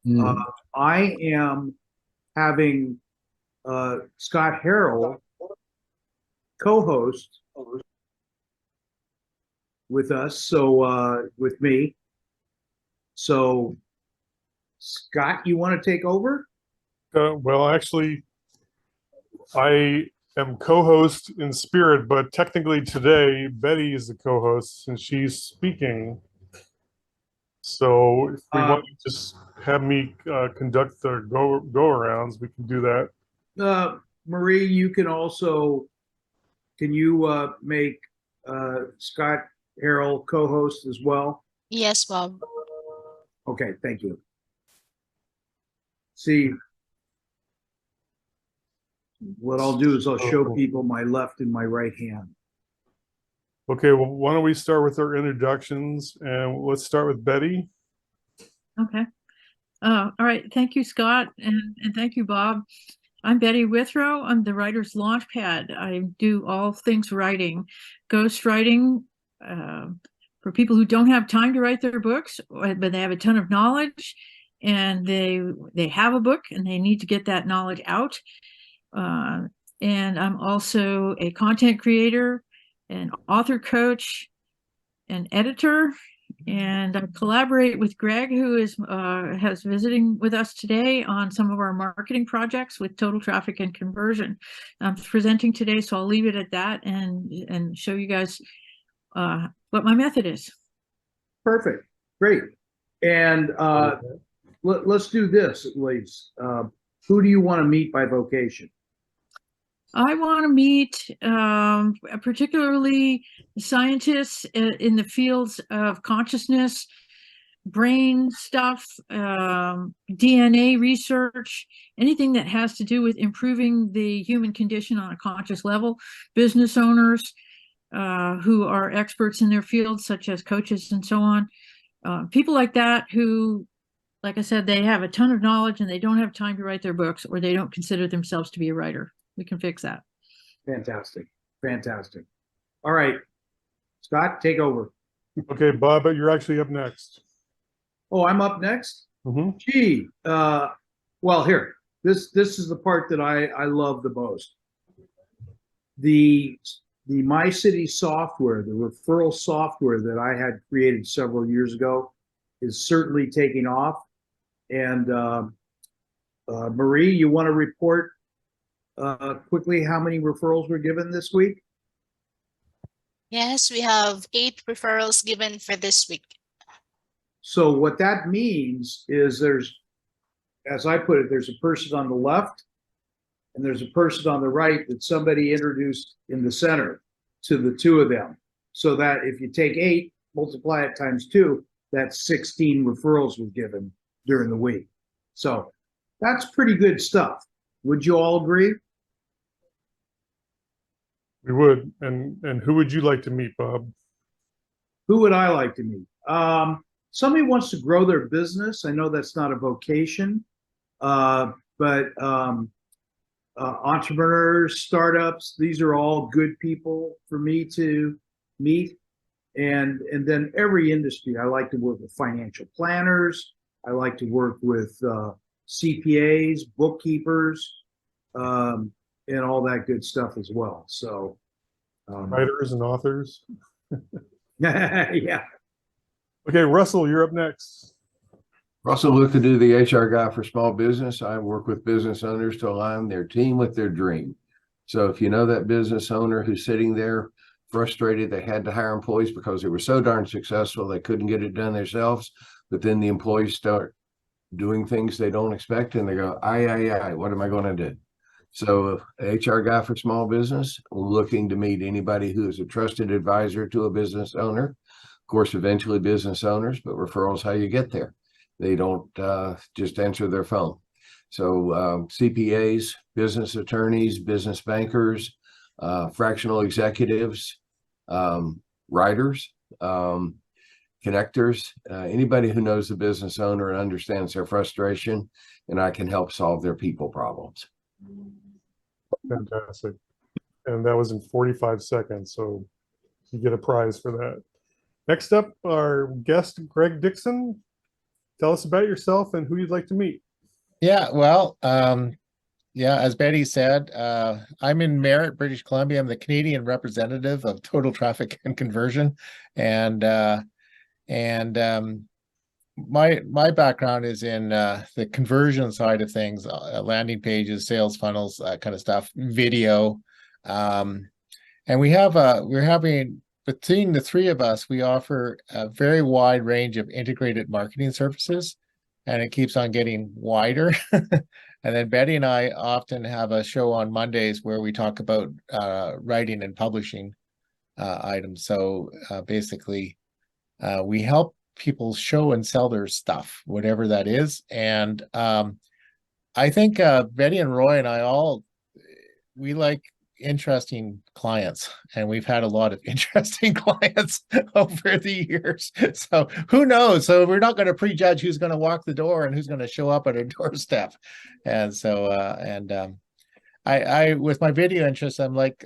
Uh, I am having Scott Harrell co-host with us, so with me. So, Scott, you want to take over? Well, actually, I am co-host in spirit, but technically today Betty is the co-host and she's speaking. So if we want to just have me conduct the go-arounds, we can do that. Marie, you can also, can you make Scott Harrell co-host as well? Yes, Bob. Okay, thank you. See, what I'll do is I'll show people my left and my right hand. Okay, well, why don't we start with our introductions, and let's start with Betty. Okay. All right. Thank you, Scott, and thank you, Bob. I'm Betty Withrow. I'm the Writer's Launchpad. I do all things writing, ghost writing, for people who don't have time to write their books, but they have a ton of knowledge, and they have a book and they need to get that knowledge out. And I'm also a content creator, an author coach, an editor, and I collaborate with Greg, who has visiting with us today on some of our marketing projects with Total Traffic and Conversion. I'm presenting today, so I'll leave it at that and show you guys what my method is. Perfect, great. And let's do this, ladies. Who do you want to meet by vocation? I want to meet particularly scientists in the fields of consciousness, brain stuff, DNA research, anything that has to do with improving the human condition on a conscious level, business owners who are experts in their fields, such as coaches and so on. People like that who, like I said, they have a ton of knowledge and they don't have time to write their books, or they don't consider themselves to be a writer. We can fix that. Fantastic. Fantastic. All right. Scott, take over. Okay, Bob, but you're actually up next. Oh, I'm up next? Mm-hmm. Gee. Well, here. This is the part that I love the most. The Mycity software, the referral software that I had created several years ago, is certainly taking off. And Marie, you want to report quickly how many referrals were given this week? Yes, we have 8 referrals given for this week. So what that means is there's, as I put it, there's a person on the left and there's a person on the right that somebody introduced in the center to the two of them. So that if you take 8, multiply it times 2, that's 16 referrals were given during the week. So that's pretty good stuff. Would you all agree? We would. And who would you like to meet, Bob? Who would I like to meet? Somebody wants to grow their business. I know that's not a vocation, but entrepreneurs, startups, these are all good people for me to meet. And then every industry, I like to work with financial planners. I like to work with CPAs, bookkeepers, and all that good stuff as well. So Writers and authors. yeah. Okay, Russell, you're up next. Russell Luckadoo, the HR guy for small business. I work with business owners to align their team with their dream. So if you know that business owner who's sitting there frustrated, they had to hire employees because they were so darn successful, they couldn't get it done themselves, but then the employees start doing things they don't expect and they go, aye, what am I going to do? So HR guy for small business, looking to meet anybody who is a trusted advisor to a business owner. Of course, eventually business owners, but referrals how you get there. They don't just answer their phone. So CPAs, business attorneys, business bankers, fractional executives, writers, connectors, anybody who knows the business owner and understands their frustration, and I can help solve their people problems. Fantastic. And that was in 45 seconds, so you get a prize for that. Next up, our guest, Greg Dixon. tell us about yourself and who you'd like to meet. Yeah, well, yeah, as Betty said, I'm in Merritt, British Columbia. I'm the Canadian representative of Total Traffic and Conversion, and my background is in the conversion side of things, landing pages, sales funnels, that kind of stuff, video, and we're having between the three of us, we offer a very wide range of integrated marketing services, and it keeps on getting wider. And then Betty and I often have a show on Mondays where we talk about writing and publishing items. So basically, we help people show and sell their stuff, whatever that is. And I think Betty and Roy and I we like interesting clients, and we've had a lot of interesting clients over the years. So who knows? So we're not going to prejudge who's going to walk the door and who's going to show up at our doorstep. And so I with my video interests, I like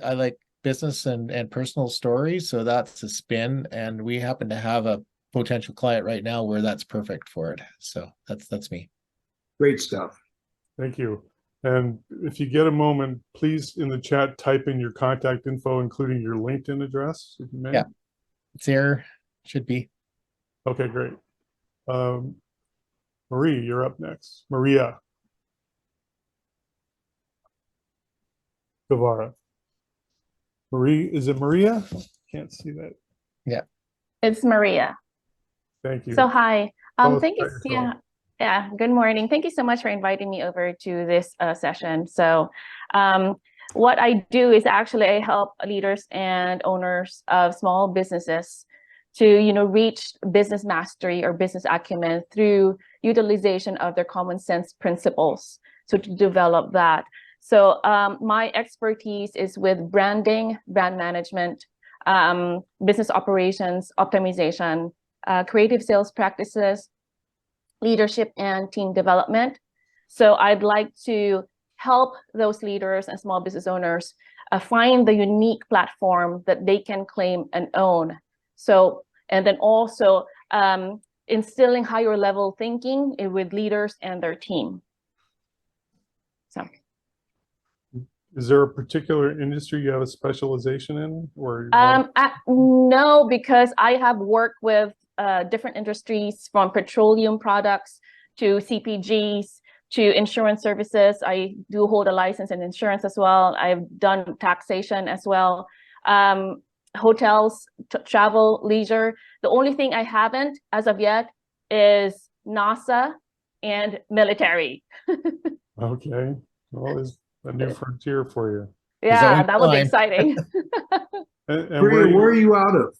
business and personal stories. So that's a spin, and we happen to have a potential client right now where that's perfect for it. So that's me. Great stuff. Thank you. And if you get a moment, please in the chat type in your contact info, including your LinkedIn address, if you may. Yeah. It's there, should be. Okay, great. Marie, you're up next. Maria Guevara. Marie, is it Maria? Can't see that. Yeah. It's Maria. Thank you. So hi. Tell us Thank you. about yourself. Yeah. Good morning. Thank you so much for inviting me over to this session. So what I do is actually I help leaders and owners of small businesses to reach business mastery or business acumen through utilization of their common sense principles. So to develop that. So my expertise is with branding, brand management, business operations, optimization, creative sales practices, leadership and team development. So I'd like to help those leaders and small business owners find the unique platform that they can claim and own. So, and then also instilling higher level thinking with leaders and their team. So. Is there a particular industry you have a specialization in, or no, because I have worked with different industries, from petroleum products to CPGs to insurance services. I do hold a license in insurance as well. I've done taxation as well, hotels, travel, leisure. The only thing I haven't as of yet is NASA and military. Okay, well, there's a new frontier for you. Yeah, that would be exciting. And Where are you out of?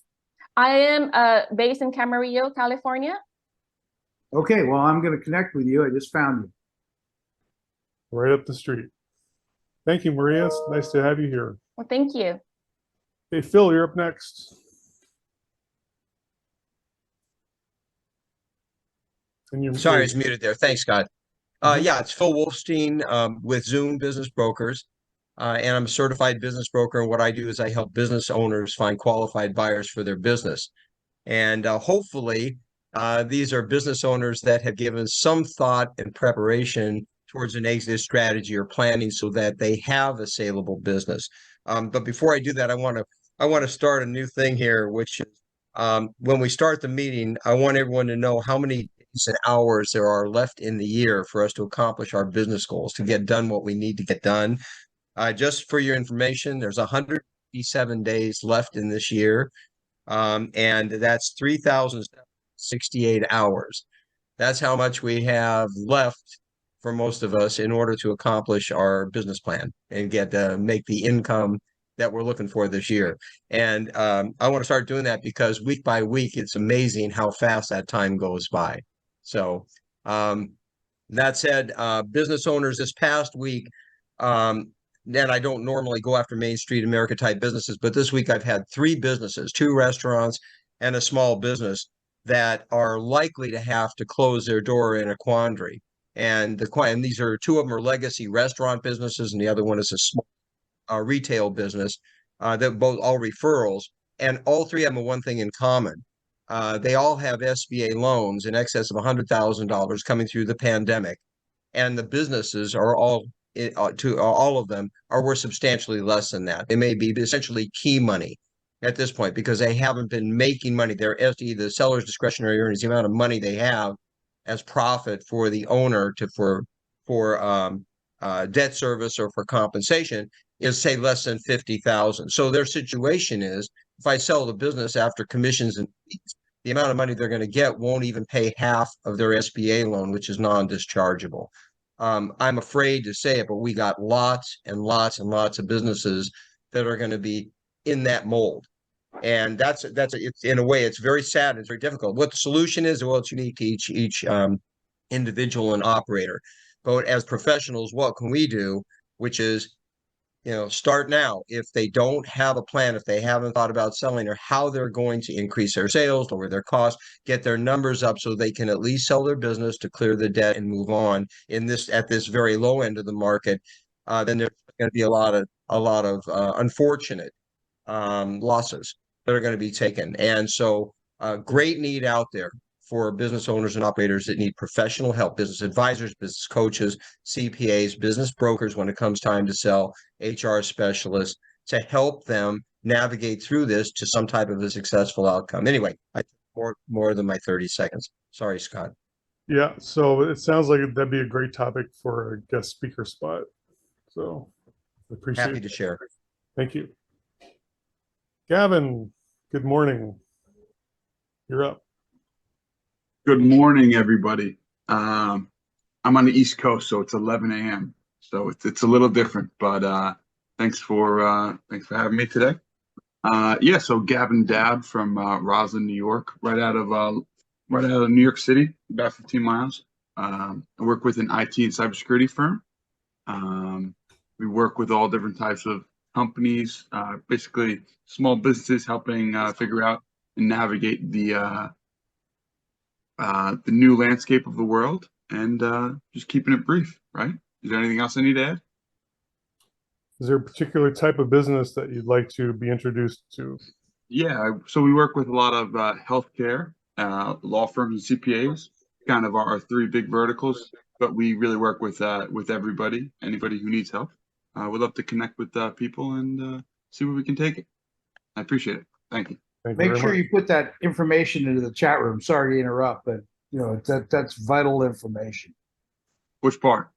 I am based in Camarillo, California. Okay, well, I'm going to connect with you. I just found you. Right up the street. Thank you, Maria. It's nice to have you here. Well, thank you. Hey, Phil, you're up next. Sorry, I was muted there. Thanks, Scott. Yeah, it's Phil Wolfstein with Zoom Business Brokers. And I'm a certified business broker. And what I do is I help business owners find qualified buyers for their business. And hopefully, these are business owners that have given some thought and preparation towards an exit strategy or planning so that they have a saleable business. But before I do that, I want to start a new thing here, which is when we start the meeting, I want everyone to know how many days and hours there are left in the year for us to accomplish our business goals, to get done what we need to get done. Just for your information, there's 157 days left in this year, and that's 3,068 hours. That's how much we have left for most of us in order to accomplish our business plan and get make the income that we're looking for this year. And I want to start doing that because week by week, it's amazing how fast that time goes by. So that said, business owners this past week, then I don't normally go after Main Street America type businesses, but this week I've had 3 businesses, 2 restaurants and a small business that are likely to have to close their door in a quandary. And these are 2 of them are legacy restaurant businesses, and the other one is a small retail business. They're both all referrals, and all 3 have one thing in common. they all have SBA loans in excess of $100,000 coming through the pandemic, and the businesses are all all of them are worth substantially less than that. They may be essentially key money at this point because they haven't been making money. Their SDE, the seller's discretionary earnings, the amount of money they have as profit for the owner for debt service or for compensation is, say, less than 50,000. So their situation is, if I sell the business after commissions and fees, the amount of money they're going to get won't even pay half of their SBA loan, which is non-dischargeable. I'm afraid to say it, but we got lots and lots and lots of businesses that are going to be in that mold. And it's in a way, it's very sad and it's very difficult. What the solution is, well, it's unique to each individual and operator. But as professionals, what can we do? Which is, start now. If they don't have a plan, if they haven't thought about selling or how they're going to increase their sales, lower their costs, get their numbers up so they can at least sell their business to clear the debt and move on at this very low end of the market, then there's going to be a lot of unfortunate losses that are going to be taken. And so great need out there for business owners and operators that need professional help, business advisors, business coaches, CPAs, business brokers when it comes time to sell, HR specialists, to help them navigate through this to some type of a successful outcome. Anyway, I more than my 30 seconds. Sorry, Scott. Yeah, so it sounds like that'd be a great topic for a guest speaker spot. So I appreciate Happy to share. Thank you. Gavin, good morning. You're up. Good morning, everybody. I'm on the East Coast, so it's 11 a.m. So it's a little different, but thanks for having me today. So Gavin Dabb from Roslyn, New York, right out of New York City, about 15 miles. I work with an IT and cybersecurity firm. We work with all different types of companies, basically small businesses, helping figure out and navigate the new landscape of the world, and just keeping it brief, right? Is there anything else I need to add? Is there a particular type of business that you'd like to be introduced to? Yeah, so we work with a lot of healthcare, law firms and CPAs, kind of our three big verticals, but we really work with everybody, anybody who needs help. We'd love to connect with people and see where we can take it. I appreciate it. Thank you. Make sure you put that information into the chat room. Sorry to interrupt, but that's vital information. Which part?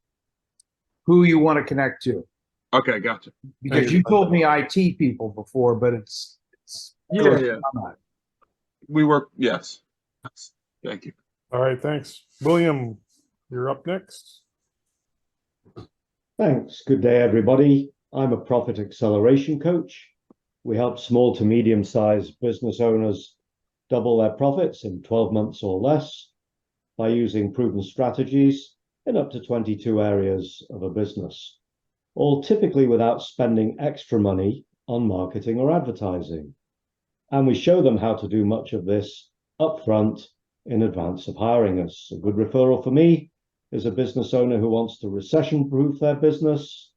Who you want to connect to. Okay, gotcha. Because you told me IT people before, but it's yeah. We work, yes. Thank you. All right, thanks. William, you're up next. Thanks. Good day, everybody. I'm a profit acceleration coach. We help small to medium-sized business owners double their profits in 12 months or less by using proven strategies in up to 22 areas of a business, all typically without spending extra money on marketing or advertising. And we show them how to do much of this upfront in advance of hiring us. A good referral for me is a business owner who wants to recession-proof their business,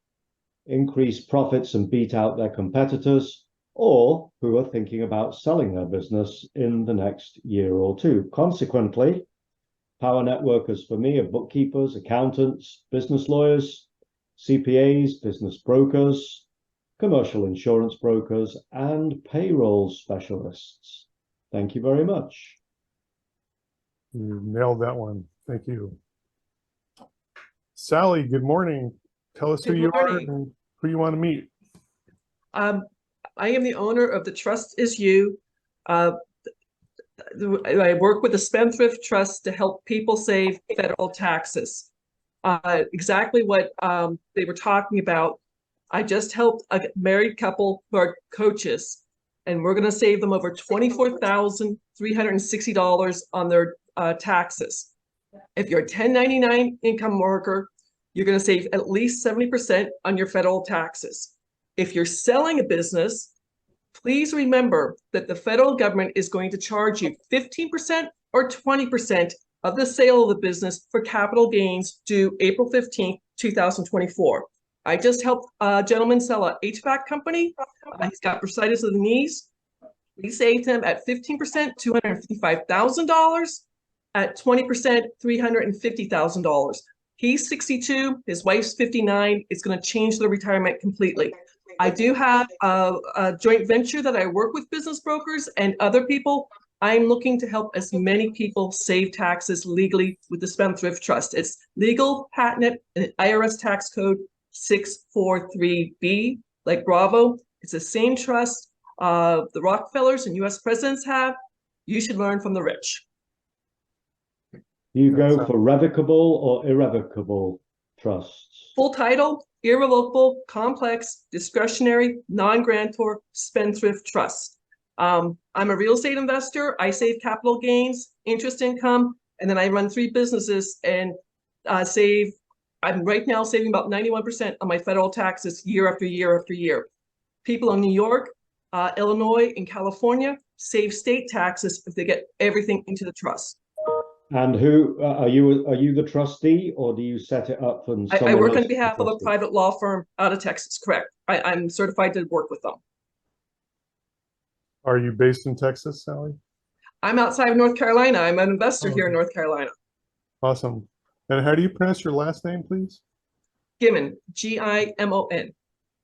increase profits and beat out their competitors, or who are thinking about selling their business in the next year or two. Consequently, power networkers for me are bookkeepers, accountants, business lawyers, CPAs, business brokers, commercial insurance brokers, and payroll specialists. Thank you very much. You nailed that one. Thank you. Sally, good morning. Tell us who you are and who you want to meet. I am the owner of the Trust Is You. I work with the Spendthrift Trust to help people save federal taxes. Exactly what they were talking about. I just helped a married couple who are coaches, and we're going to save them over $24,360 on their taxes. If you're a 1099 income worker, you're going to save at least 70% on your federal taxes. If you're selling a business, please remember that the federal government is going to charge you 15% or 20% of the sale of the business for capital gains due April 15th, 2024. I just helped a gentleman sell an HVAC company. He's got bursitis of the knees. We saved him at 15%, $255,000. At 20%, $350,000. He's 62, his wife's 59. It's going to change the retirement completely. I do have a joint venture that I work with business brokers and other people. I'm looking to help as many people save taxes legally with the Spendthrift Trust. It's legal, patented, and IRS tax code 643B, like Bravo. It's the same trust the Rockefellers and US presidents have. You should learn from the rich. You go for revocable or irrevocable trusts? Full title, irrevocable, complex, discretionary, non-grantor, spendthrift trust. I'm a real estate investor. I save capital gains, interest income, and then I run 3 businesses and I'm right now saving about 91% of my federal taxes year after year after year. People in New York, Illinois, and California save state taxes if they get everything into the trust. And who are you the trustee, or do you set it up from someone I work else on behalf of a private law firm out of Texas, correct. I'm certified to work with them. Are you based in Texas, Sally? I'm outside of North Carolina. I'm an investor here in North Carolina. Awesome. And how do you pronounce your last name, please? Gimmon, Gimon.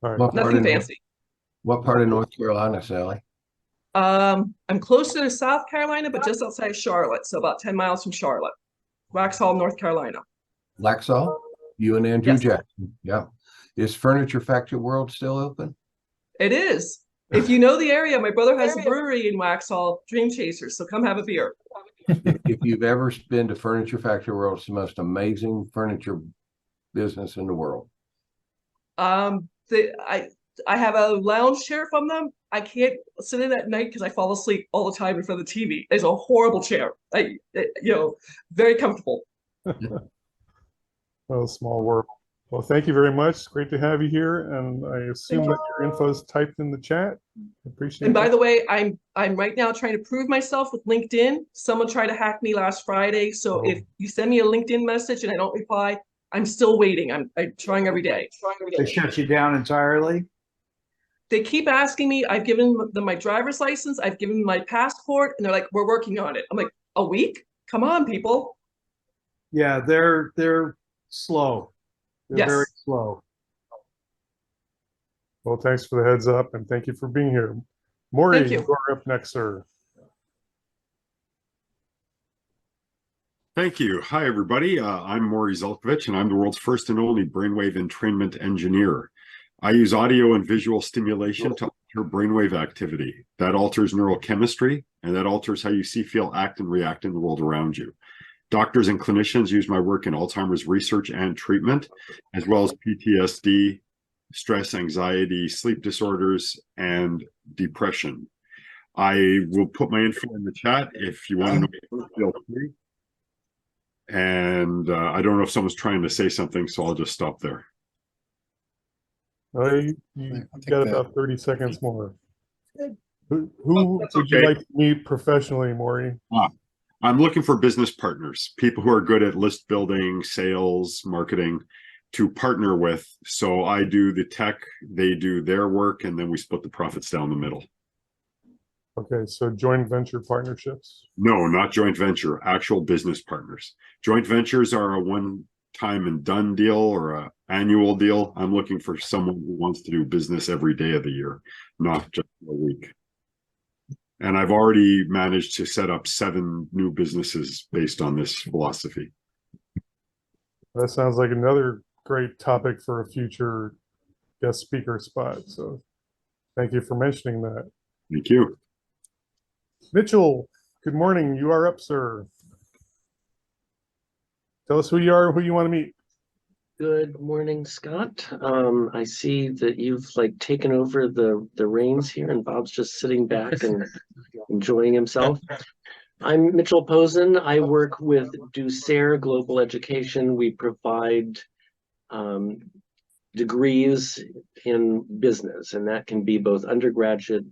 All right. Nothing fancy. What part of North Carolina, Sally? I'm closer to South Carolina, but just outside Charlotte, so about 10 miles from Charlotte. Waxhaw, North Carolina. Laxall? You and Andrew Yes. Jackson. Yeah. Is Furniture Factory World still open? It is. If you know the area, my brother has a brewery in Waxhaw, Dream Chasers, so come have a beer. If you've ever been to Furniture Factory World, it's the most amazing furniture business in the world. I have a lounge chair from them. I can't sit in at night because I fall asleep all the time in front of the TV. It's a horrible chair. Very comfortable. Oh, small world. Well, thank you very much. Great to have you here. And I assume that your info is typed in the chat. Appreciate it. And by the way, I'm right now trying to prove myself with LinkedIn. Someone tried to hack me last Friday. So if you send me a LinkedIn message and I don't reply, I'm still waiting. I'm trying every day. They shut you down entirely? They keep asking me. I've given them my driver's license. I've given them my passport, and they're like, "We're working on it." I'm like, "A week? Come on, people." Yeah, they're slow. They're Yes. very slow. Well, thanks for the heads up and thank you for being here. Maury, Thank you. you're up next, sir. Thank you. Hi, everybody. I'm Maury Zelkovich, and I'm the world's first and only brainwave entrainment engineer. I use audio and visual stimulation to alter brainwave activity. That alters neurochemistry, and that alters how you see, feel, act, and react in the world around you. Doctors and clinicians use my work in Alzheimer's research and treatment, as well as PTSD, stress, anxiety, sleep disorders, and depression. I will put my info in the chat if you want to know. Feel free. And I don't know if someone's trying to say something, so I'll just stop there. You got about 30 seconds more. Who would you like to meet professionally, Maury? I'm looking for business partners, people who are good at list building, sales, marketing, to partner with. So I do the tech, they do their work, and then we split the profits down the middle. Okay, so joint venture partnerships? No, not joint venture, actual business partners. Joint ventures are a one-time and done deal or an annual deal. I'm looking for someone who wants to do business every day of the year, not just a week. And I've already managed to set up 7 new businesses based on this philosophy. That sounds like another great topic for a future guest speaker spot. So thank you for mentioning that. Thank you. Mitchell, good morning. You are up, sir. Tell us who you are and who you want to meet. Good morning, Scott. I see that you've taken over the reins here, and Bob's just sitting back and enjoying himself. I'm Mitchell Posen. I work with Dusair Global Education. We provide degrees in business, and that can be both undergraduate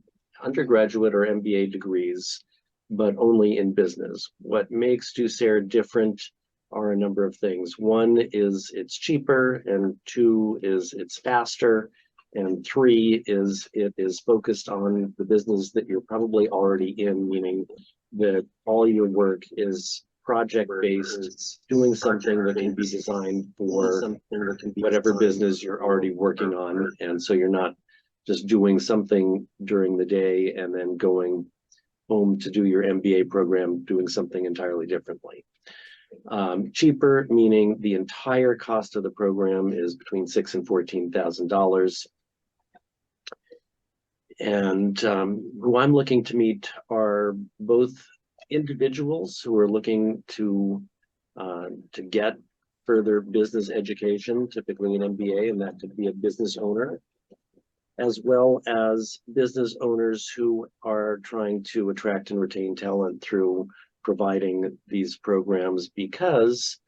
or MBA degrees, but only in business. What makes Dusair different are a number of things. One is it's cheaper, and 2 is it's faster, And 3 is it is focused on the business that you're probably already in, meaning that all your work is project-based, doing something that can be designed for whatever business you're already working on. And so you're not just doing something during the day and then going home to do your MBA program, doing something entirely differently. Cheaper, meaning the entire cost of the program is between $6,000 and $14,000. And who I'm looking to meet are both individuals who are looking to get further business education, typically an MBA, and that could be a business owner, as well as business owners who are trying to attract and retain talent through providing these programs, because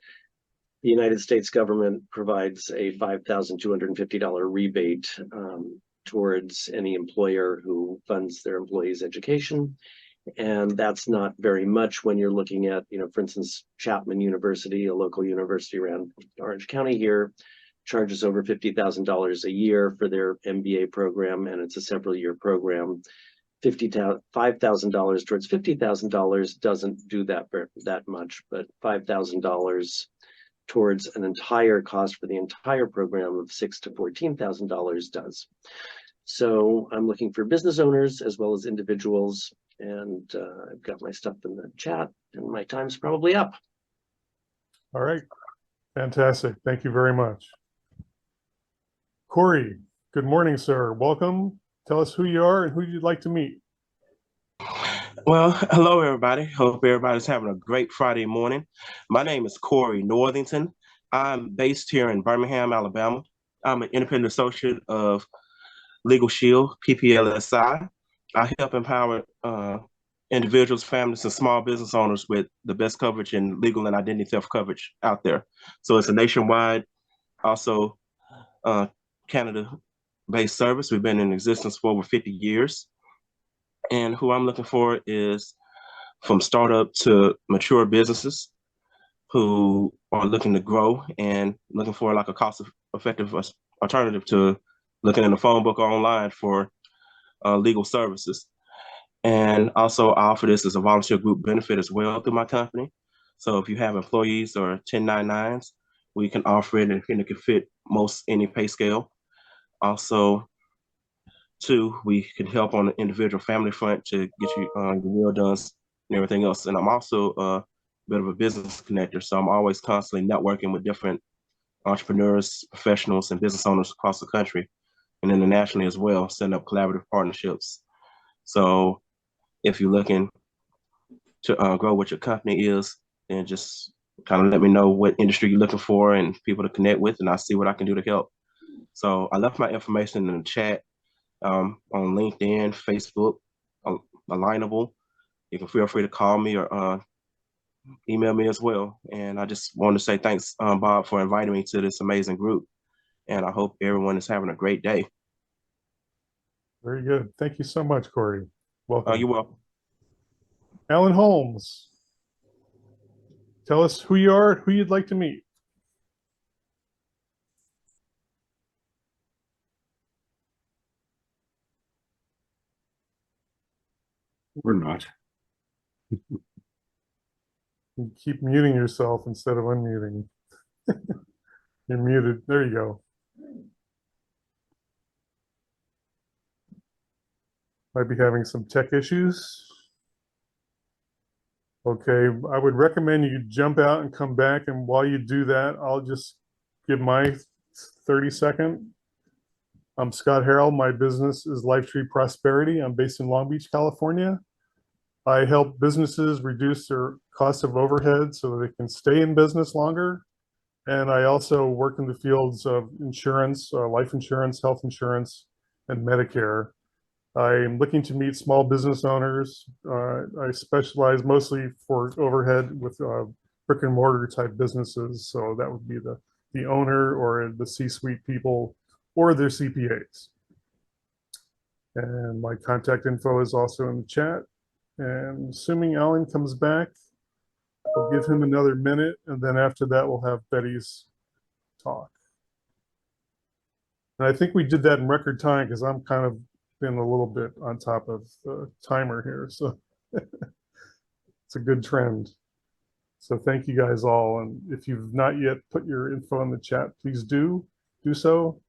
the United States government provides a $5,250 rebate towards any employer who funds their employees' education. And that's not very much when you're looking at, for instance, Chapman University, a local university around Orange County here, charges over $50,000 a year for their MBA program, and it's a several year program. $5,000 towards $50,000 doesn't do that much, but $5,000 towards an entire cost for the entire program of $6,000 to $14,000 does. So I'm looking for business owners as well as individuals, and I've got my stuff in the chat, and my time's probably up. All right. Fantastic. Thank you very much. Corey, good morning, sir. Welcome. Tell us who you are and who you'd like to meet. Well, hello, everybody. Hope everybody's having a great Friday morning. My name is Corey Northington. I'm based here in Birmingham, Alabama. I'm an independent associate of Legal Shield, PPLSI. I help empower individuals, families, and small business owners with the best coverage in legal and identity theft coverage out there. So it's a nationwide, also Canada-based service. We've been in existence for over 50 years. And who I'm looking for is from startup to mature businesses who are looking to grow and looking for like a cost-effective alternative to looking in the phone book or online for legal services. And also I offer this as a volunteer group benefit as well through my company. So if you have employees or 1099s, we can offer it and it can fit most any pay scale. Also, too, we can help on the individual family front to get you your will done and everything else. And I'm also a bit of a business connector. So I'm always constantly networking with different entrepreneurs, professionals, and business owners across the country and internationally as well, setting up collaborative partnerships. So if you're looking to grow what your company is, then just kind of let me know what industry you're looking for and people to connect with, and I'll see what I can do to help. So I left my information in the chat on LinkedIn, Facebook, Alignable. You can feel free to call me or email me as well. And I just wanted to say thanks, Bob, for inviting me to this amazing group. And I hope everyone is having a great day. Very good. Thank you so much, Corey. Welcome. You're welcome. Alan Holmes, tell us who you are and who you'd like to meet. We're not. You keep muting yourself instead of unmuting. You're muted. There you go. Might be having some tech issues. Okay, I would recommend you jump out and come back, and while you do that, I'll just give my 30-second. I'm Scott Harrell. My business is Lifetree Prosperity. I'm based in Long Beach, California. I help businesses reduce their cost of overhead so they can stay in business longer. And I also work in the fields of insurance, life insurance, health insurance, and Medicare. I'm looking to meet small business owners. I specialize mostly for overhead with brick and mortar type businesses. So that would be the owner or the C-suite people or their CPAs. And my contact info is also in the chat. And assuming Alan comes back, I'll give him another minute. And then after that, we'll have Betty's talk. And I think we did that in record time because I'm kind of been a little bit on top of the timer here. So it's a good trend. So thank you guys all. And if you've not yet put your info in the chat, please do so.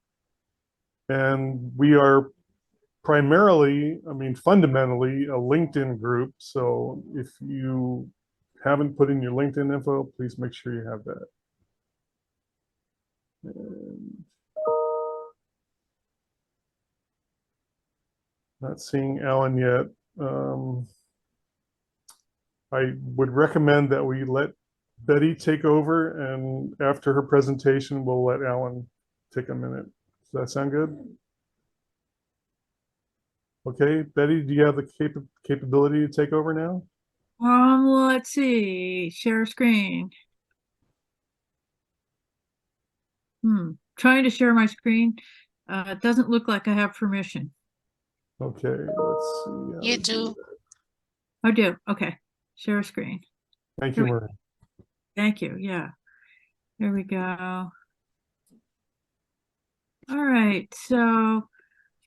And we are primarily, I mean, fundamentally a LinkedIn group. So if you haven't put in your LinkedIn info, please make sure you have that. And not seeing Alan yet. I would recommend that we let Betty take over, and after her presentation, we'll let Alan take a minute. Does that sound good? Okay, Betty, do you have the capability to take over now? Let's see, share screen. Trying to share my screen. It doesn't look like I have permission. Okay, let's see. You do. I do. Okay, share screen. Thank you, Marie. Thank you. Yeah. There we go. All right. So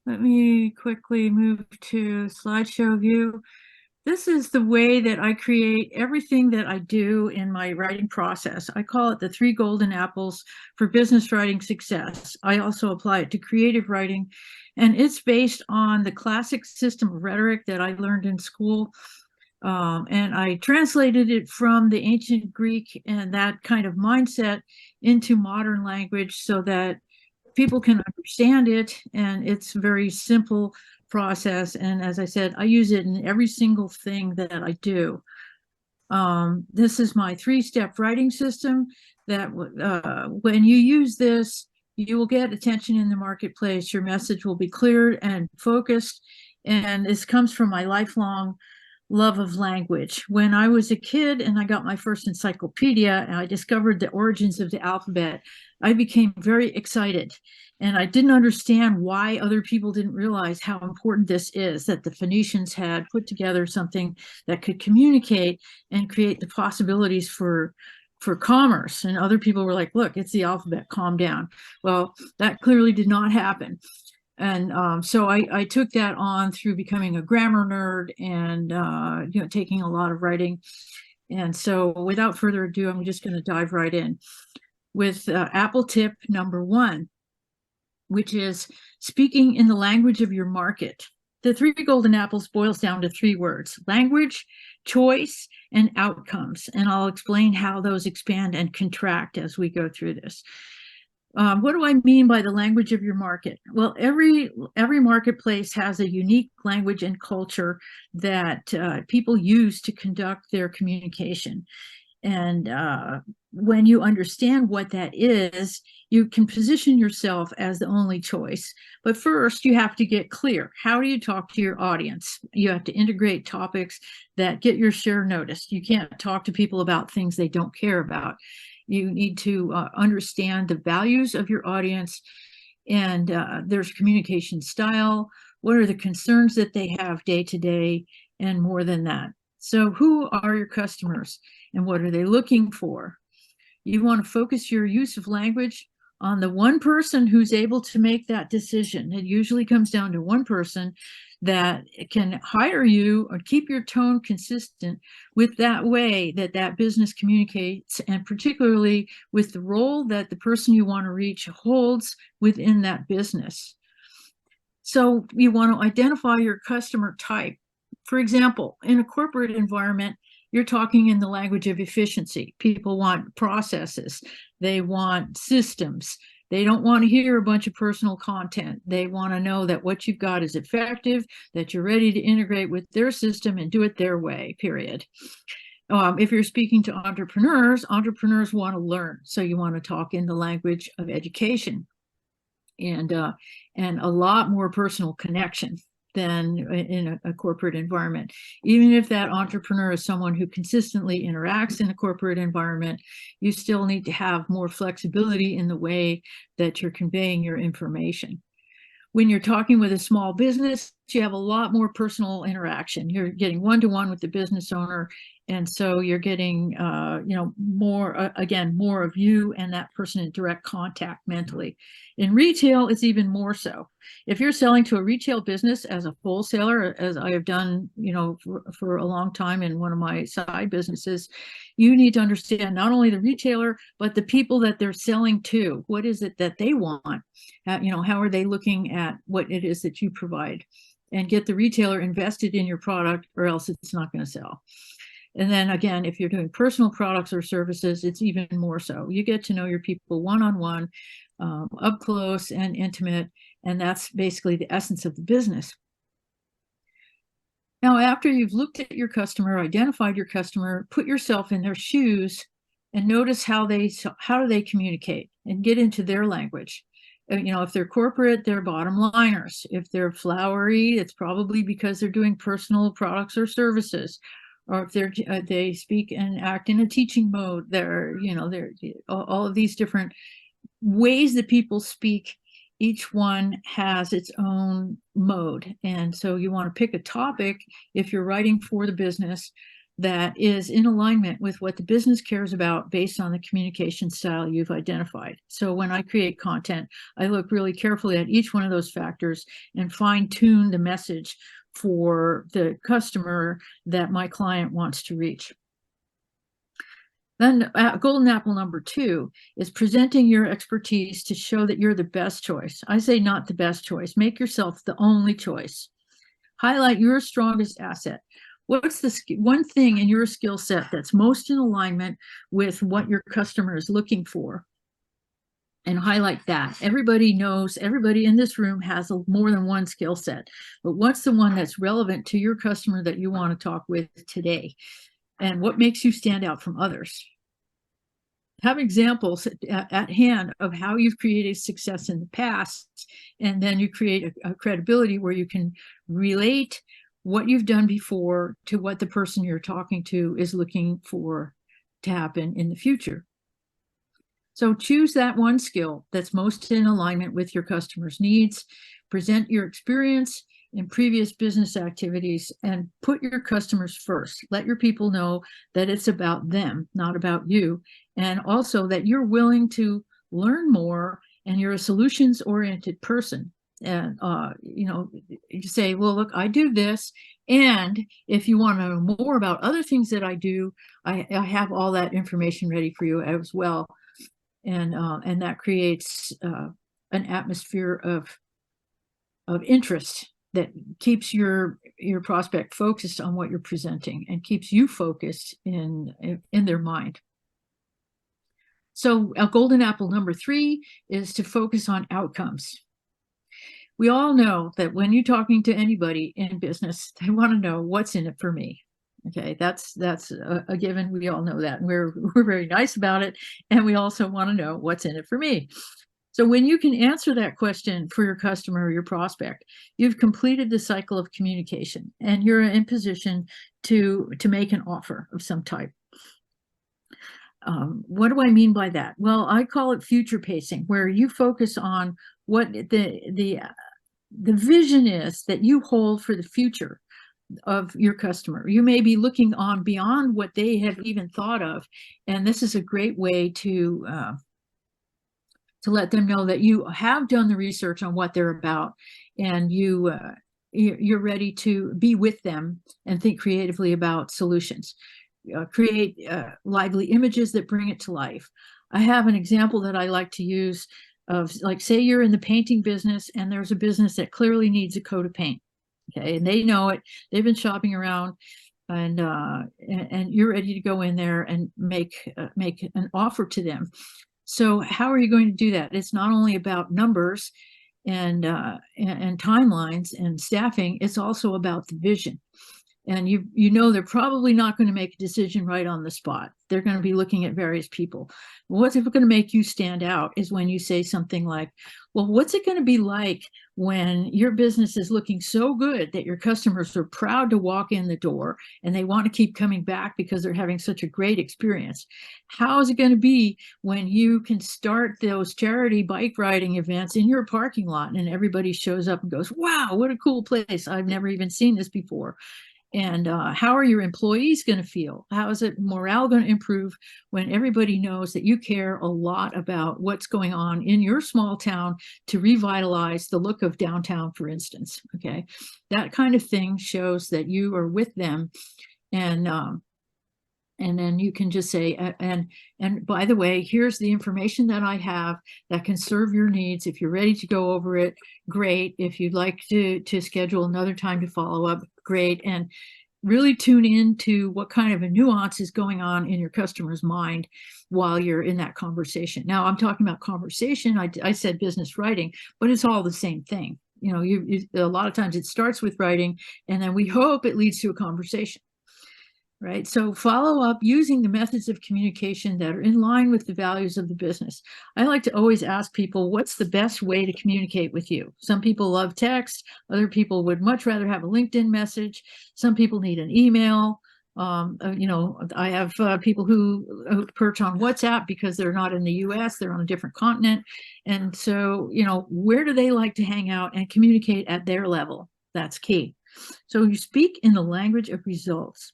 let me quickly move to slideshow view. This is the way that I create everything that I do in my writing process. I call it the 3 golden apples for business writing success. I also apply it to creative writing, and it's based on the classic system of rhetoric that I learned in school. And I translated it from the ancient Greek and that kind of mindset into modern language so that people can understand it, and it's a very simple process. And as I said, I use it in every single thing that I do. This is my 3-step writing system that when you use this, you will get attention in the marketplace. Your message will be clear and focused. And this comes from my lifelong love of language. When I was a kid and I got my first encyclopedia and I discovered the origins of the alphabet, I became very excited. And I didn't understand why other people didn't realize how important this is, that the Phoenicians had put together something that could communicate and create the possibilities for commerce. And other people were like, look, it's the alphabet, calm down. Well, that clearly did not happen. And so I took that on through becoming a grammar nerd and taking a lot of writing. And so without further ado, I'm just going to dive right in with Apple tip number 1, which is speaking in the language of your market. The 3 golden apples boils down to 3 words: language, choice, and outcomes. And I'll explain how those expand and contract as we go through this. What do I mean by the language of your market? Well, every marketplace has a unique language and culture that people use to conduct their communication. And when you understand what that is, you can position yourself as the only choice. But first, you have to get clear. How do you talk to your audience? You have to integrate topics that get your share noticed. You can't talk to people about things they don't care about. You need to understand the values of your audience, and there's communication style. What are the concerns that they have day to day, and more than that. So who are your customers and what are they looking for? You want to focus your use of language on the one person who's able to make that decision. It usually comes down to one person that can hire you or keep your tone consistent with that way that that business communicates, and particularly with the role that the person you want to reach holds within that business. So you want to identify your customer type. For example, in a corporate environment, you're talking in the language of efficiency. People want processes. They want systems. They don't want to hear a bunch of personal content. They want to know that what you've got is effective, that you're ready to integrate with their system and do it their way, period. If you're speaking to entrepreneurs want to learn. So you want to talk in the language of education and a lot more personal connection than in a corporate environment. Even if that entrepreneur is someone who consistently interacts in a corporate environment, you still need to have more flexibility in the way that you're conveying your information. When you're talking with a small business, you have a lot more personal interaction. You're getting one-to-one with the business owner, And so you're getting, more, again, more of you and that person in direct contact mentally. In retail, it's even more so. If you're selling to a retail business as a wholesaler, as I have done, for a long time in one of my side businesses, you need to understand not only the retailer, but the people that they're selling to. What is it that they want? How are they looking at what it is that you provide? And get the retailer invested in your product, or else it's not going to sell. And then again, if you're doing personal products or services, it's even more so. You get to know your people one-on-one, up close and intimate, and that's basically the essence of the business. Now, after you've looked at your customer, identified your customer, put yourself in their shoes, and notice how do they communicate, and get into their language. If they're corporate, they're bottom liners. If they're flowery, it's probably because they're doing personal products or services. Or if they speak and act in a teaching mode, they're all of these different ways that people speak. Each one has its own mode. And so you want to pick a topic, if you're writing for the business, that is in alignment with what the business cares about based on the communication style you've identified. So when I create content, I look really carefully at each one of those factors and fine-tune the message for the customer that my client wants to reach. Then golden apple number 2 is presenting your expertise to show that you're the best choice. I say not the best choice. Make yourself the only choice. Highlight your strongest asset. What's the one thing in your skill set that's most in alignment with what your customer is looking for? And highlight that. Everybody knows, everybody in this room has more than one skill set, but what's the one that's relevant to your customer that you want to talk with today? And what makes you stand out from others? Have examples at hand of how you've created success in the past, and then you create a credibility where you can relate what you've done before to what the person you're talking to is looking for to happen in the future. So choose that one skill that's most in alignment with your customer's needs, present your experience in previous business activities, and put your customers first. Let your people know that it's about them, not about you, and also that you're willing to learn more and you're a solutions-oriented person. And, you say, well, look, I do this. And if you want to know more about other things that I do, I have all that information ready for you as well. And that creates an atmosphere of interest that keeps your prospect focused on what you're presenting and keeps you focused in their mind. So a golden apple number 3 is to focus on outcomes. We all know that when you're talking to anybody in business, they want to know what's in it for me. Okay, that's a given. We all know that. We're very nice about it, and we also want to know what's in it for me. So when you can answer that question for your customer or your prospect, you've completed the cycle of communication, and you're in position to make an offer of some type. What do I mean by that? Well, I call it future pacing, where you focus on what the vision is that you hold for the future of your customer. You may be looking on beyond what they have even thought of, and this is a great way to let them know that you have done the research on what they're about, and you're ready to be with them and think creatively about solutions. Create lively images that bring it to life. I have an example that I like to use of, like, say you're in the painting business and there's a business that clearly needs a coat of paint. Okay, and they know it. They've been shopping around, and you're ready to go in there and make an offer to them. So how are you going to do that? It's not only about numbers and timelines and staffing. It's also about the vision. And you know they're probably not going to make a decision right on the spot. They're going to be looking at various people. What's going to make you stand out is when you say something like, well, what's it going to be like when your business is looking so good that your customers are proud to walk in the door and they want to keep coming back because they're having such a great experience? How is it going to be when you can start those charity bike riding events in your parking lot and everybody shows up and goes, wow, what a cool place. I've never even seen this before. And how are your employees going to feel? How is it morale going to improve when everybody knows that you care a lot about what's going on in your small town to revitalize the look of downtown, for instance? Okay, that kind of thing shows that you are with them, and then you can just say, and by the way, here's the information that I have that can serve your needs. If you're ready to go over it, great. If you'd like to schedule another time to follow up, great. And really tune into what kind of a nuance is going on in your customer's mind while you're in that conversation. Now, I'm talking about conversation. I said business writing, but it's all the same thing. You know, a lot of times it starts with writing, and then we hope it leads to a conversation. Right. So follow up using the methods of communication that are in line with the values of the business. I like to always ask people, what's the best way to communicate with you? Some people love text. Other people would much rather have a LinkedIn message. Some people need an email. You know, I have people who perch on WhatsApp because they're not in the US, they're on a different continent. And so, you know, where do they like to hang out and communicate at their level? That's key. So you speak in the language of results.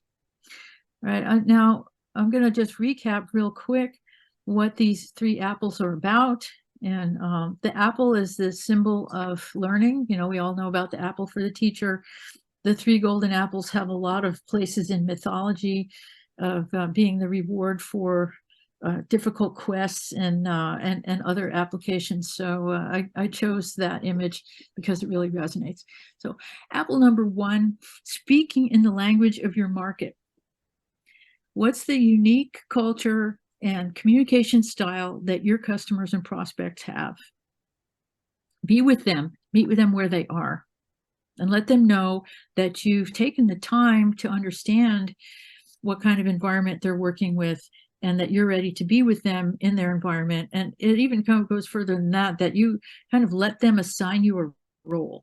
Right, now I'm going to just recap real quick what these 3 apples are about. And the apple is the symbol of learning. You know, we all know about the apple for the teacher. The 3 golden apples have a lot of places in mythology of being the reward for difficult quests and other applications. So I chose that image because it really resonates. So apple number 1, speaking in the language of your market. What's the unique culture and communication style that your customers and prospects have? Be with them, meet with them where they are, and let them know that you've taken the time to understand what kind of environment they're working with, and that you're ready to be with them in their environment. And it even kind of goes further than that, that you kind of let them assign you a role.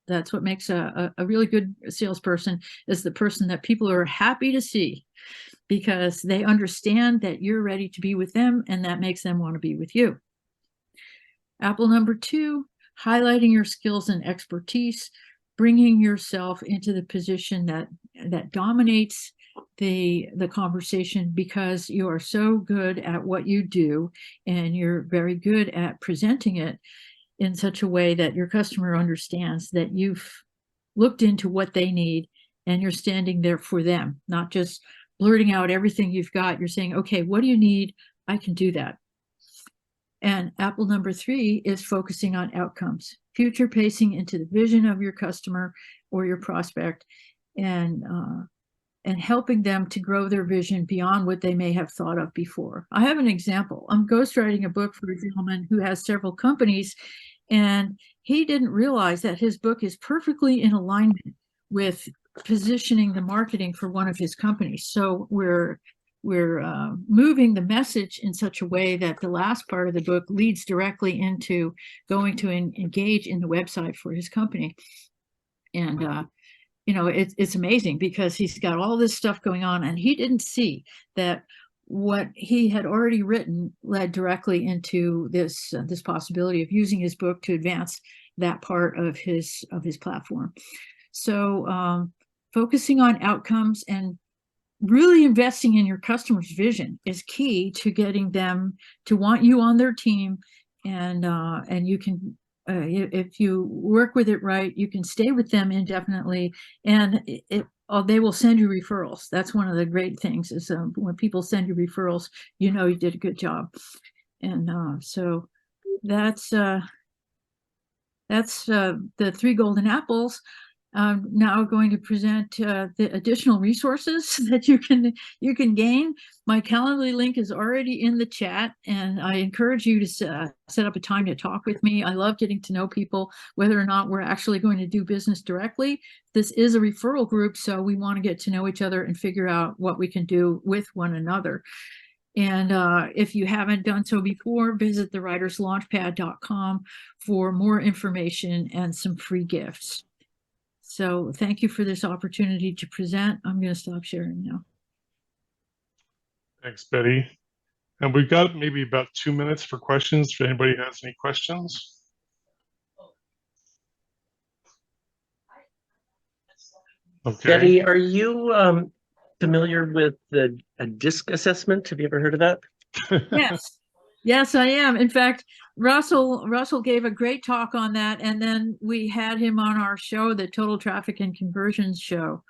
That's what makes a really good salesperson, is the person that people are happy to see, because they understand that you're ready to be with them, and that makes them want to be with you. Apple number 2, highlighting your skills and expertise, bringing yourself into the position that dominates the conversation, because you are so good at what you do, and you're very good at presenting it in such a way that your customer understands that you've looked into what they need, and you're standing there for them, not just blurting out everything you've got. You're saying, okay, what do you need? I can do that. And apple number 3 is focusing on outcomes, future pacing into the vision of your customer or your prospect, and helping them to grow their vision beyond what they may have thought of before. I have an example. I'm ghostwriting a book for a gentleman who has several companies, and he didn't realize that his book is perfectly in alignment with positioning the marketing for one of his companies. So we're moving the message in such a way that the last part of the book leads directly into going to engage in the website for his company. And you know, it's amazing, because he's got all this stuff going on, and he didn't see that what he had already written led directly into this possibility of using his book to advance that part of his platform. So focusing on outcomes and really investing in your customer's vision is key to getting them to want you on their team. And you can, if you work with it right, you can stay with them indefinitely, and they will send you referrals. That's one of the great things, is when people send you referrals, you know you did a good job. And so that's the 3 golden apples. I'm now going to present the additional resources that you can gain. My Calendly link is already in the chat, and I encourage you to set up a time to talk with me. I love getting to know people, whether or not we're actually going to do business directly. This is a referral group, so we want to get to know each other and figure out what we can do with one another. And if you haven't done so before, visit thewriterslaunchpad.com for more information and some free gifts. So thank you for this opportunity to present. I'm going to stop sharing now. Thanks, Betty. And we've got maybe about 2 minutes for questions, if anybody has any questions. Okay. Betty, are you familiar with the a DISC assessment? Have you ever heard of that? Yes. Yes, I am. In fact, Russell gave a great talk on that, and then we had him on our show, the Total Traffic and Conversions show.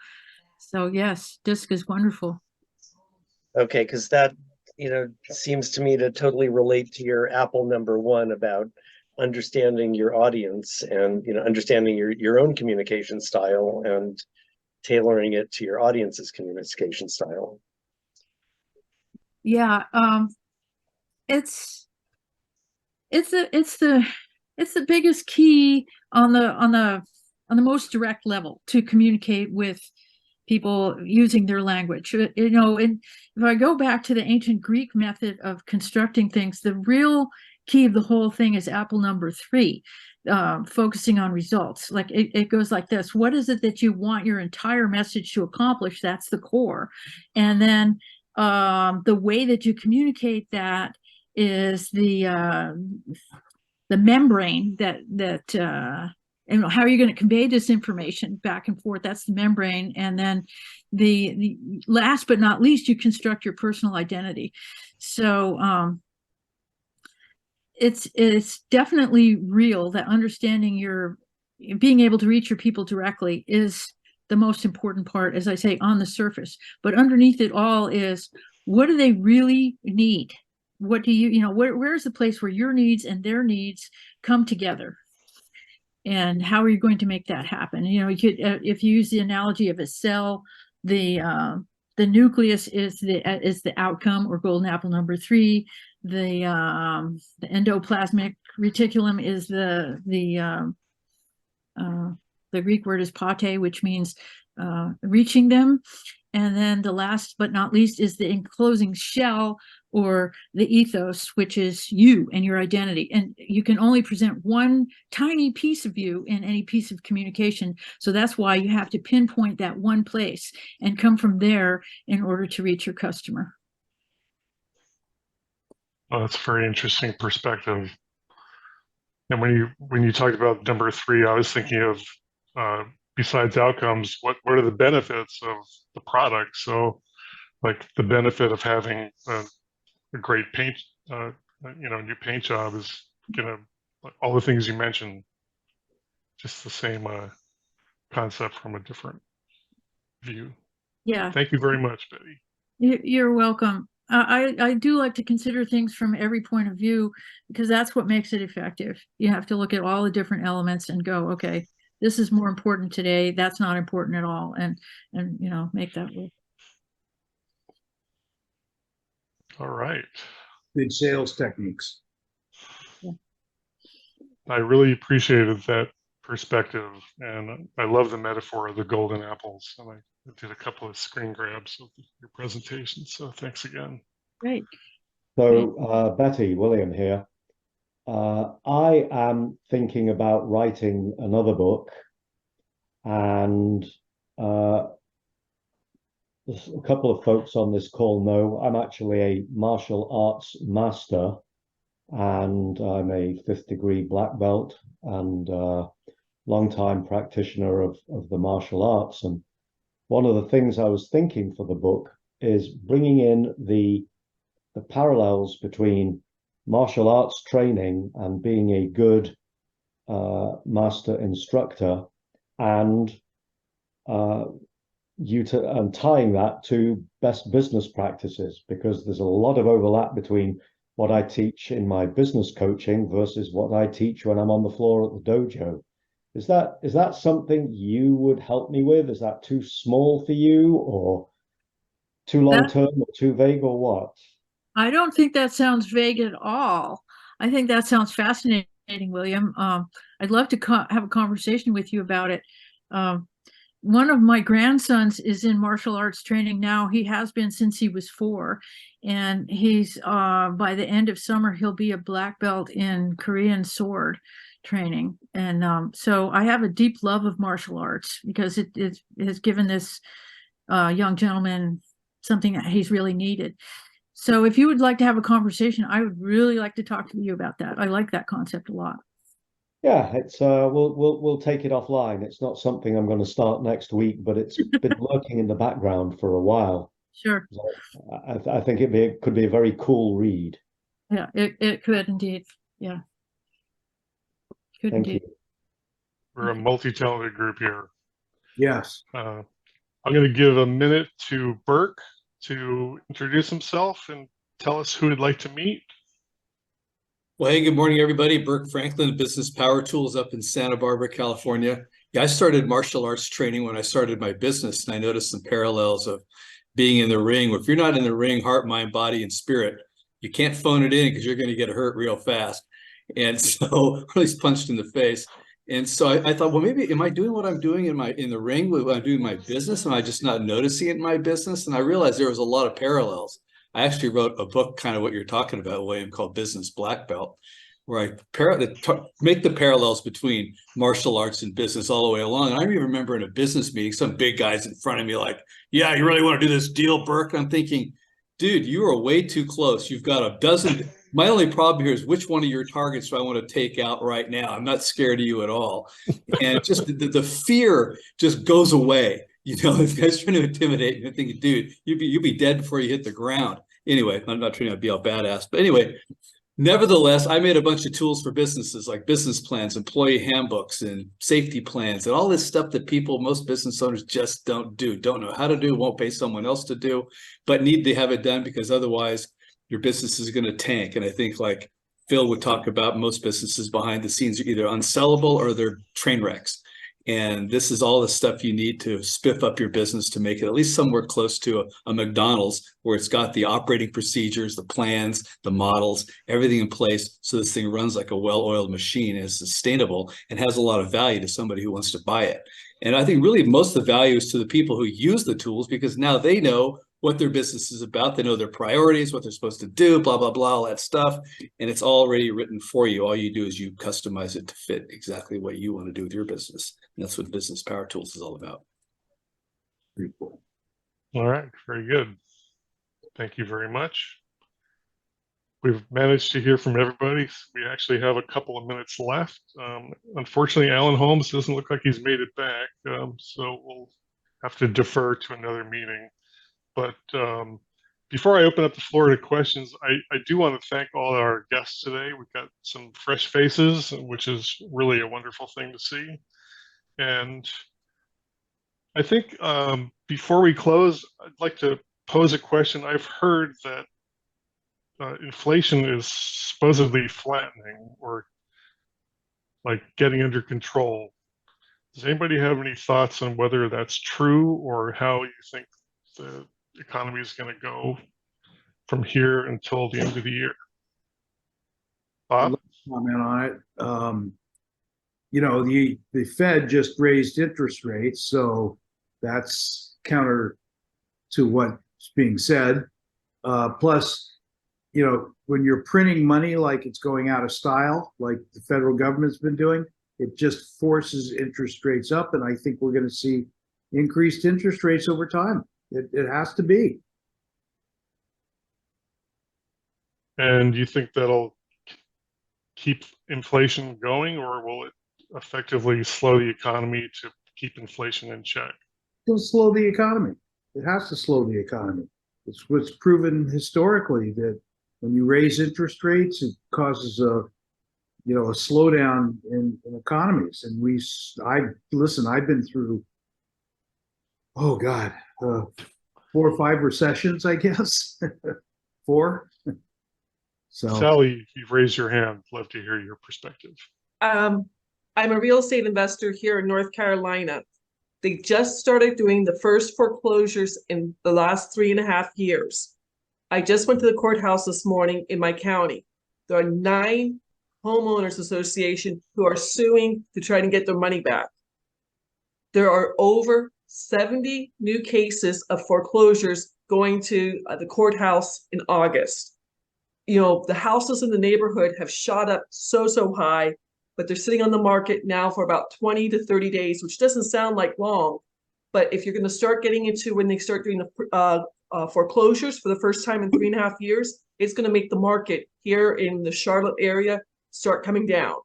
So yes, DISC is wonderful. Okay, because that, seems to me to totally relate to your Apple #1 about understanding your audience and, understanding your own communication style and tailoring it to your audience's communication style. Yeah, it's the biggest key on the most direct level to communicate with people using their language. And if I go back to the ancient Greek method of constructing things, the real key of the whole thing is apple #3, focusing on results. Like it goes like this: what is it that you want your entire message to accomplish? That's the core. And then the way that you communicate that is the membrane that how are you going to convey this information back and forth? That's the membrane. And then the last but not least, you construct your personal identity. So it's definitely real that understanding being able to reach your people directly is the most important part, as I say, on the surface. But underneath it all is, what do they really need? What do where's the place where your needs and their needs come together? And how are you going to make that happen? You could, if you use the analogy of a cell, the nucleus is the outcome, or golden apple #3. The endoplasmic reticulum is the Greek word is pate, which means reaching them. And then the last but not least is the enclosing shell, or the ethos, which is you and your identity. And you can only present one tiny piece of you in any piece of communication. So that's why you have to pinpoint that one place and come from there in order to reach your customer. Well, that's a very interesting perspective. And when you talked about #3, I was thinking of besides outcomes, what are the benefits of the product? So, like the benefit of having a great paint, new paint job is all the things you mentioned. Just the same concept from a different view. Yeah. Thank you very much, Betty. You're welcome. I do like to consider things from every point of view, because that's what makes it effective. You have to look at all the different elements and go, okay, this is more important today. That's not important at all. And make that work. All right. Good sales techniques. Yeah. I really appreciated that perspective, and I love the metaphor of the golden apples. And I did a couple of screen grabs of your presentation, so thanks again. Great. So Betty, William here. I am thinking about writing another book, and there's a couple of folks on this call know I'm actually a martial arts master, and I'm a 5th degree black belt and long-time practitioner of the martial arts. And one of the things I was thinking for the book is bringing in the parallels between martial arts training and being a good master instructor, and tying that to best business practices, because there's a lot of overlap between what I teach in my business coaching versus what I teach when I'm on the floor at the dojo. Is that something you would help me with? Is that too small for you, or too long term, or too vague, or what? I don't think that sounds vague at all. I think that sounds fascinating, William. I'd love to have a conversation with you about it. One of my grandsons is in martial arts training now. He has been since he was 4, and he's by the end of summer he'll be a black belt in Korean sword training. And so I have a deep love of martial arts, because it has given this young gentleman something that he's really needed. So if you would like to have a conversation, I would really like to talk to you about that. I like that concept a lot. Yeah, it's we'll take it offline. It's not something I'm going to start next week, but it's been working in the background for a while. Sure. So I think it could be a very cool read. Yeah, it could indeed. Yeah. Could Thank indeed. you. We're a multi-talented group here. Yes. I'm going to give a minute to Burke to introduce himself and tell us who he'd like to meet. Well, hey, good morning, everybody. Burke Franklin, Business Power Tools up in Santa Barbara, California. Yeah, I started martial arts training when I started my business, and I noticed some parallels of being in the ring. If you're not in the ring, heart, mind, body, and spirit, you can't phone it in because you're going to get hurt real fast. And so, or at least punched in the face. And so I thought, well, maybe am I doing what I'm doing in the ring when I'm doing my business? Am I just not noticing it in my business? And I realized there was a lot of parallels. I actually wrote a book, kind of what you're talking about, William, called Business Black Belt, where I make the parallels between martial arts and business all the way along. And I even remember in a business meeting, some big guys in front of me like, yeah, you really want to do this deal, Burke? And I'm thinking, dude, you are way too close. You've got a dozen. My only problem here is which one of your targets do I want to take out right now? I'm not scared of you at all. And just the fear just goes away. You know, this guy's trying to intimidate you. I'm thinking, dude, you'd be dead before you hit the ground. Anyway, I'm not trying to be all badass, but anyway, nevertheless, I made a bunch of tools for businesses like business plans, employee handbooks, and safety plans, and all this stuff that most business owners just don't know how to do, won't pay someone else to do, but need to have it done because otherwise your business is going to tank. And I think like Phil would talk about, most businesses behind the scenes are either unsellable or they're train wrecks. And this is all the stuff you need to spiff up your business to make it at least somewhere close to a McDonald's, where it's got the operating procedures, the plans, the models, everything in place. So this thing runs like a well-oiled machine, is sustainable, and has a lot of value to somebody who wants to buy it. And I think really most of the value is to the people who use the tools, because now they know what their business is about. They know their priorities, what they're supposed to do, blah, blah, blah, all that stuff. And it's already written for you. All you do is you customize it to fit exactly what you want to do with your business. And that's what Business Power Tools is all about. Pretty cool. All right, very good. Thank you very much. We've managed to hear from everybody. We actually have a couple of minutes left. Unfortunately, Alan Holmes doesn't look like he's made it back, so we'll have to defer to another meeting. But before I open up the floor to questions, I do want to thank all our guests today. We've got some fresh faces, which is really a wonderful thing to see. And I think before we close, I'd like to pose a question. I've heard that inflation is supposedly flattening or like getting under control. Does anybody have any thoughts on whether that's true or how you think the economy is going to go from here until the end of the year? Bob? Comment on it. You know, the Fed just raised interest rates, so that's counter to what's being said. Plus, you know, when you're printing money like it's going out of style, like the federal government's been doing, it just forces interest rates up. And I think we're going to see increased interest rates over time. It has to be. And you think that'll keep inflation going, or will it effectively slow the economy to keep inflation in check? It'll slow the economy. It has to slow the economy. It's what's proven historically, that when you raise interest rates, it causes a slowdown in economies. And I've been through, 4 or 5 recessions, I guess. 4. So Sally, you've raised your hand. Love to hear your perspective. I'm a real estate investor here in North Carolina. They just started doing the first foreclosures in the last 3.5 years. I just went to the courthouse this morning in my county. There are 9 homeowners associations who are suing to try to get their money back. There are over 70 new cases of foreclosures going to the courthouse in August. You know, the houses in the neighborhood have shot up so high, but they're sitting on the market now for about 20 to 30 days, which doesn't sound like long. But if you're going to start getting into when they start doing the foreclosures for the first time in 3.5 years, it's going to make the market here in the Charlotte area start coming down.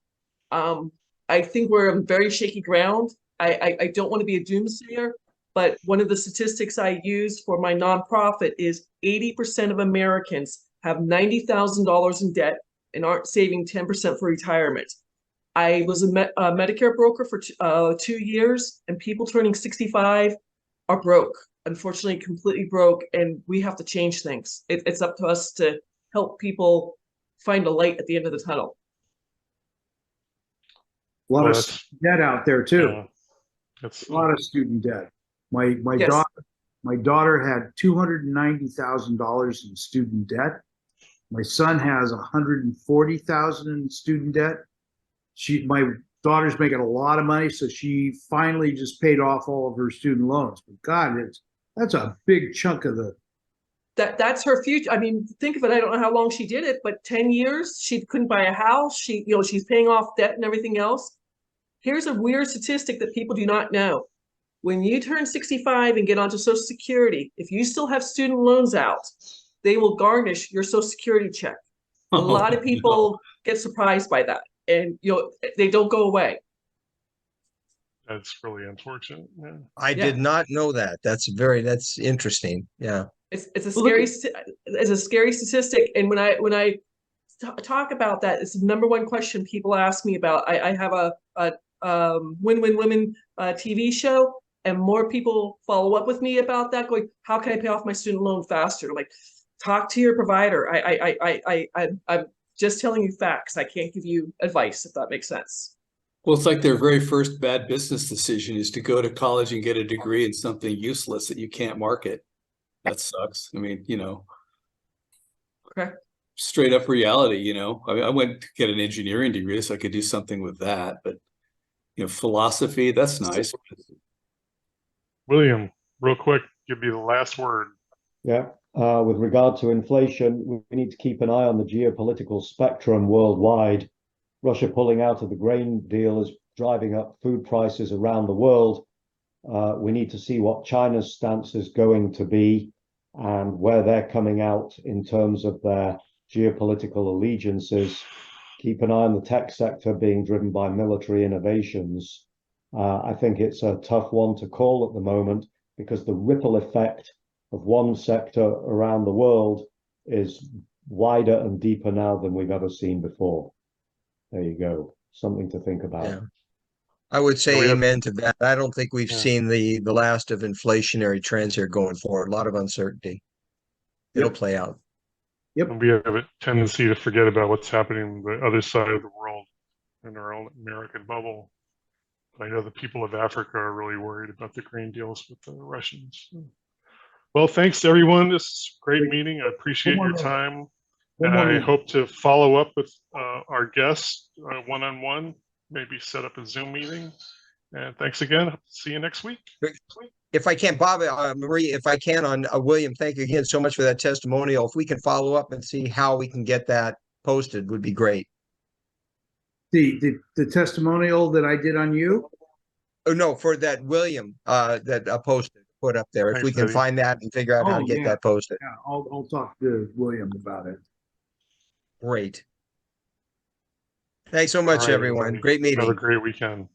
I think we're on very shaky ground. I don't want to be a doomsayer, but one of the statistics I use for my nonprofit is 80% of Americans have $90,000 in debt and aren't saving 10% for retirement. I was a Medicare broker for 2 years, and people turning 65 are broke, unfortunately, completely broke, and we have to change things. It's up to us to help people find a light at the end of the tunnel. A lot Well, of debt out there too. A A lot of student debt. My Yes. daughter had $290,000 in student debt. My son has $140,000 in student debt. My daughter's making a lot of money, so she finally just paid off all of her student loans. But God, that's a big chunk of the. That's her future. I mean, think of it. I don't know how long she did it, but 10 years, she couldn't buy a house. She's paying off debt and everything else. Here's a weird statistic that people do not know. When you turn 65 and get onto Social Security, if you still have student loans out, they will garnish your Social Security check. A lot of people get surprised by that, and they don't go away. That's really unfortunate. Yeah. I did not know that. That's interesting. Yeah. It's a scary statistic, and when I talk about that, it's the number one question people ask me about. I have a Win-Win Women TV show, and more people follow up with me about that, going, how can I pay off my student loan faster? I'm like, talk to your provider. I'm just telling you facts. I can't give you advice, if that makes sense. Well, it's like their very first bad business decision is to go to college and get a degree in something useless that you can't market. That sucks. I mean, Okay. Straight up reality, I went to get an engineering degree so I could do something with that, but philosophy, that's nice. William, real quick, give me the last word. Yeah. With regard to inflation, we need to keep an eye on the geopolitical spectrum worldwide. Russia pulling out of the grain deal is driving up food prices around the world. We need to see what China's stance is going to be and where they're coming out in terms of their geopolitical allegiances. Keep an eye on the tech sector being driven by military innovations. I think it's a tough one to call at the moment because the ripple effect of one sector around the world is wider and deeper now than we've ever seen before. There you go. Something to think about. Yeah. I would say amen to that. I don't think we've seen the last of inflationary trends here going forward. A lot of uncertainty. It'll play out. Yep. And we have a tendency to forget about what's happening on the other side of the world in our own American bubble. But I know the people of Africa are really worried about the grain deals with the Russians. Well, thanks everyone. This is a great meeting. I appreciate your time. I hope to follow up with our guests one-on-one, maybe set up a Zoom meeting. And thanks again. See you next week. If I can, Bob, Marie, if I can, on William, thank you again so much for that testimonial. If we can follow up and see how we can get that posted, would be great. The testimonial that I did on you? Oh, no, for that William that posted, put up there. If we can Eddie. find that and figure out how to get that posted. Yeah, I'll talk to William about it. Great. Thanks so much, All right, everyone. everybody. Great meeting. Have a great weekend.